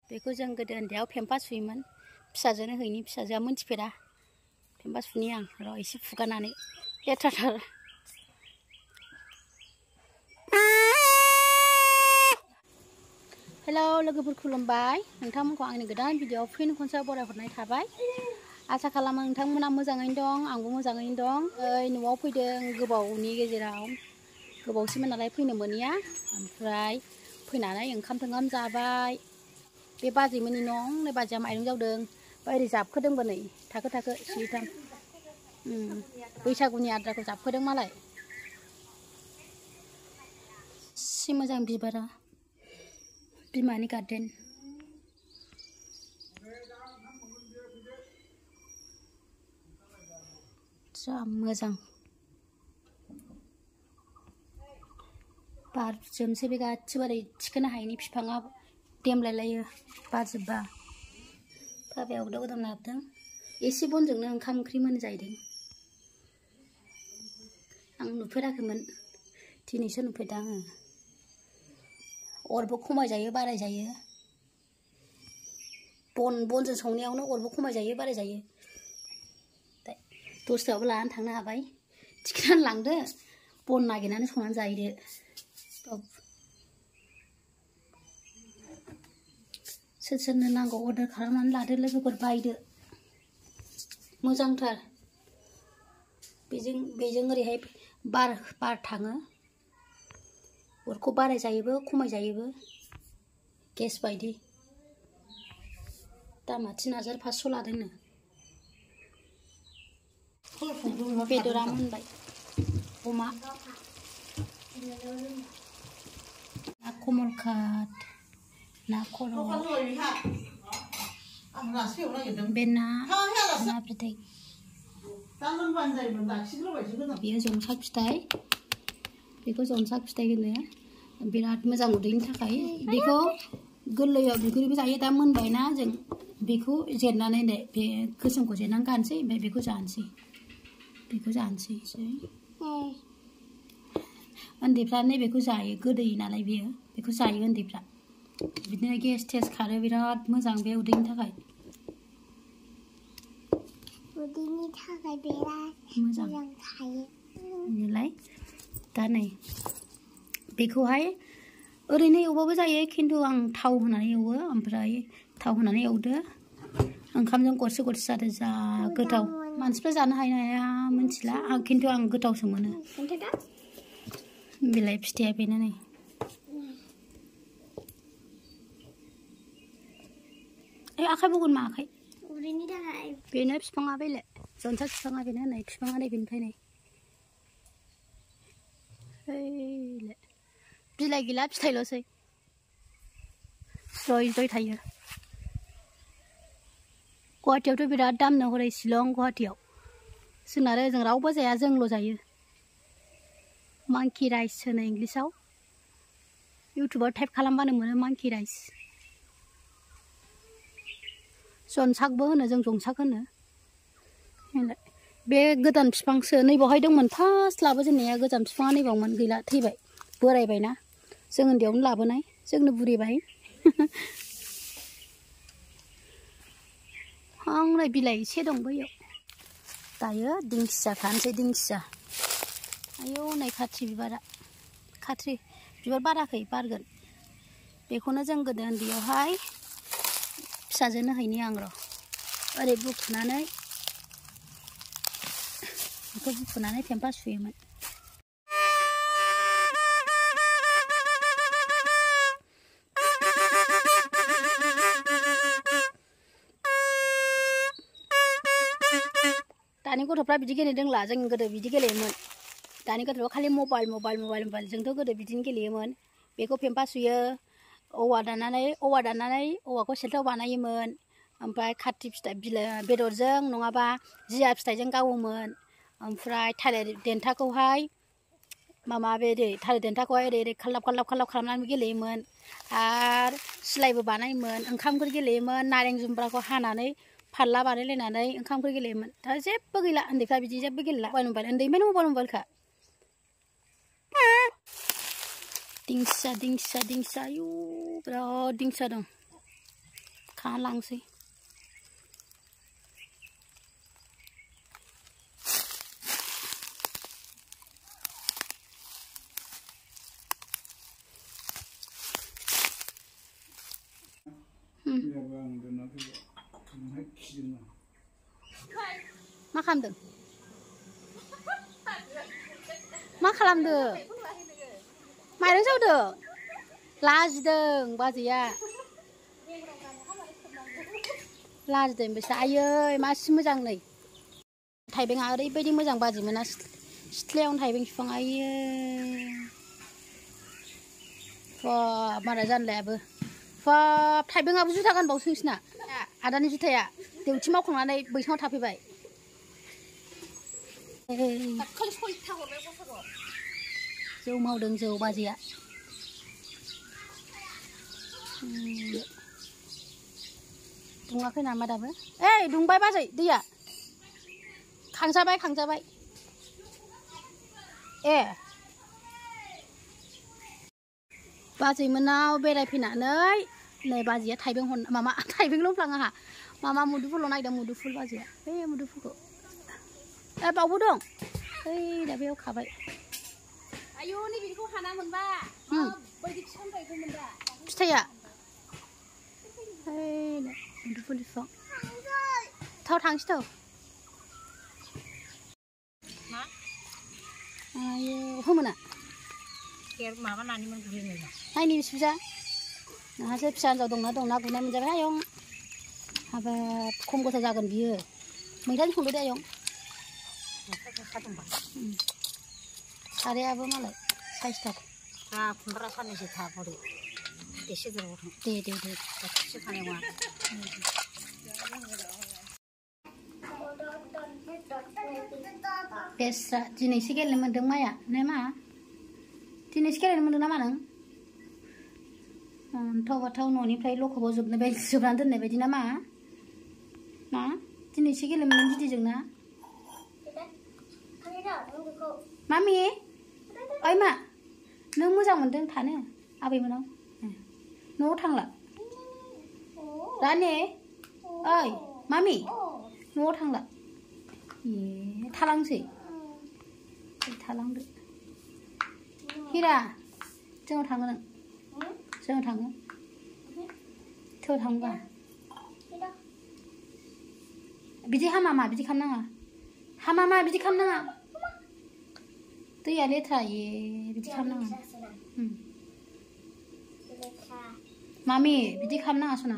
बेखौ जों गोदो उन्दैयाव फेम्पा सुयोमोन फिसाजोनो हैनि फिसाजोआ मोनथिफेरा फेम्पा सुनि आं र' एसे फुगारनानै लेथ्राथार हेलौ लोगोफोर खुलुमबाय नोंथांमोनखौ आंनि गोदान भिडिअआव फिन खनसे बरायहरनाय थाबाय आसा खालामो नोंथांमोना मोजाङैनो दं आंबो मोजाङैनो दं न'आव फैदों गोबावनि गेजेराव गोबावसैमोन नालाय फैनो मोनिया ओमफ्राय फैनानै ओंखाम थोंखाम जाबाय बे बाजैमोननि न' नै बाजैया माइरं जावदों ओरै जाबखोदोंबो नै थाखो थाखो सिथां बैसागुनि आद्राखौ जाबखोदों मालाय सि मोजां बिबारा बिमानि गार्डेन जा मोजां बारजोंसो बे गासिबो ओरै थिखोनो हायैनि बिफाङा देमलायलायो बारजोब्बा बाबाया अगदाव गोदान लाबोदों एसे बनजोंनो ओंखाम ओंख्रि मोनजाहैदों आं नुफेराखैमोन दिनैसो नुफेरदों आङो अरबो खमायजायो बारायजायो बनजों संनायावनो अरबो खमायजायो बारायजायो दस्रायावबो लानानै थांनो हाबाय थिखोनानै लांदो बन नागिरनानै संनानै जाहैदो सोर सोरनो नांगौ अर्डार खालामनानै लादो लोगोफोर बायदो मोजांथार बेजों ओरैहाय बार थाङो अरखौ बारायजायोबो खमायजायोबो गेस बायदि दामा 3500 लादोंनो बेदरा मोनबाय अमा ना कमलकाट ना खर' बे ना बिदै बेयो जंसा फिथाइ बेखौ जंसा फिथाइ होनो बिराद मोजां उदैनि थाखाय बेखौ गोरलैयाव बिगुरबो जायो दा मोनबायना जों बेखौ जिरनानै बे गोसोमखौ जिरनानै गानसै ओमफ्राय बेखौ जानोसै उन्दैफ्रा नैबेखौ जायो गोदै नालाय बेखौ जायो उन्दैफ्रा बिदिनो गेस टेस्ट खारो बिराद मोजां बे उदैनि थाखाय मोजां थायो नालाय दा नै बेखौहाय ओरैनो एवबाबो जायो खिन्थु आं थाव होनानै एवो ओमफ्राय थाव होनानै एवदो ओंखामजों गरसे गरसे जादो जा गोथाव मानसिफ्रा जानो हायो ना हाया मिथिला खिन्थु आं गोथावसो मोनो बिलाइ फिथाइया बेनो नै आखाइ बगोन मा आखाइ बेनो बिफाङा बेले जन्सा बिफाङा बेनो नै बिफाङा नै बेनिफ्राय नै बिलाइ गैला फिथाइल'सै जय थायो गुवाहाटियावथ' बिराद दामनो हरै शिलं गुवाहाटियाव जों रावबो जाया जोंल' जायो मांकि राइस होनो इंलिसाव इउटुबाव टाइप खालामबानो मोनो मांकि राइस जनसाकबो होनो जों जंसाक होनो बे गोदान बिफांसो नैबावहाय दंमोन फार्स्ट लाबोजेननाया गोजाम बिफाङा नैबावमोन गैला थैबाय बोरायबायना जों उन्दैयावनो लाबोनाय जोंनो बुरिबाय नै बिलाइ एसे दं बैयाव दायो दिंखिया खानोसै दिंखिया आयौ नै खाथ्रि बिबार बाराखै बारगोन बेखौनो जों गोदो उन्दैयावहाय फिसाजोनो हैनि आं र' ओरै बुखुनानै बेखौ बुखुनानै फेम्पा सुयोमोन दानि गथ'फ्रा बिदि गेलेनो रोंला जों गोदो बिदि गेलेयोमोन दानि गथ'फ्रा खालि मबाइल जोंथ' गोदो बिदिनो गेलेयोमोन बेखौ फेम्पा सुयो औवा दाननानै औवाखौ सेल्थाव बानायोमोन ओमफ्राय खाथ्रि फिथाइ बेदरजों नङाबा जिया फिथाइजों गावोमोन ओमफ्राय थालिर देन्थाखौहाय थालिर देन्थाखौहाय ओरै खाल्लाब खालामनानै गेलेयोमोन आरो सिलायबो बानायोमोन ओंखाम ओंख्रि गेलेयोमोन नारें जुम्ब्राखौ हानानै फारला बानायलायनानै ओंखाम ओंख्रि गेलेयोमोन दा जेबो गैला उन्दैफ्रा बिदि जेबो गेलेला मबाइल उन्दैनिफ्रायनो मबाइलखा दिंखिया आयु बिराद दिंखिया दं खा लांसै मा खालामदों मा खालामदों माइरं जावदों लाजिदों बाजैया लाजिदों बिसोर आयै मासि मोजां नै थाइबेंआ ओरैबायदि मोजां बाजै मोना सिथ्लायावनो थाइबें बिफां आयै मारा जानलायाबो थाइबेंआबो जुथा गानबावसो नोंसिना आदानि जुथाया देउथि मावखांनानै बैसाङाव थाफैबाय जौ मावदों जौ बाजैया दुङाखै नामा दाबो ओइ दुंबाय बाजै दैया खांजाबाय ए बाजै मोनाव बेरायफैनानै नै बाजैया थाइबें मामा थाइबें लंफ्लां आहा मामा मुदुफुल नायदों मुदुफुल बाजैया बे मुदुफुलखौ ए बावबो दं ओइ दा बेयाव खाबाय आयौ नै बिदिखौ हाना मोनबा बायदि फिसा थाइगौमोन दा फिथाइया ओइ मुदुफुल बिफां थाव थांसै थ' मा आयौ होमोना माबानानै मोनगुरैनो नायनि बिसुजा नोंहासो फिसा हिन्जाव दंना गुरनाय मोनजाबाय आयं हाबाब खम गोथाव जागोन बियो मैथाजों संदो दे आयं सारायाबो मालाय साइसथार खुमब्रा साननैसो थाबोदो एसे जराव दे एसे थानाय नङा बेस्रा दिनैसो गेलेनो मोन्दों माया ने मा दिनैसो गेलेनो मोन्दों नामा नों अन्थाव बाथाव न'निफ्राय लखबाव जोबनानै दोननाय बायदि नामा मा दिनैसो गेलेनो मोन्दों गिदिजों ना मामि ओइ मा नों मोजां मोन्दों थानो आबैमोनाव न'आव थांला रानि ओइ मामि न'आव थांला ए थालांसै थालांदो हिरा जोंनाव थाङो नों जोंनाव थाङो थौ थांबा बिदि हामा बिदि खालामनाङा बिदि खालामनाङा दैया लेथ्रा ए बिदि खालामनाङा मामि बिदि खालामनाङा सना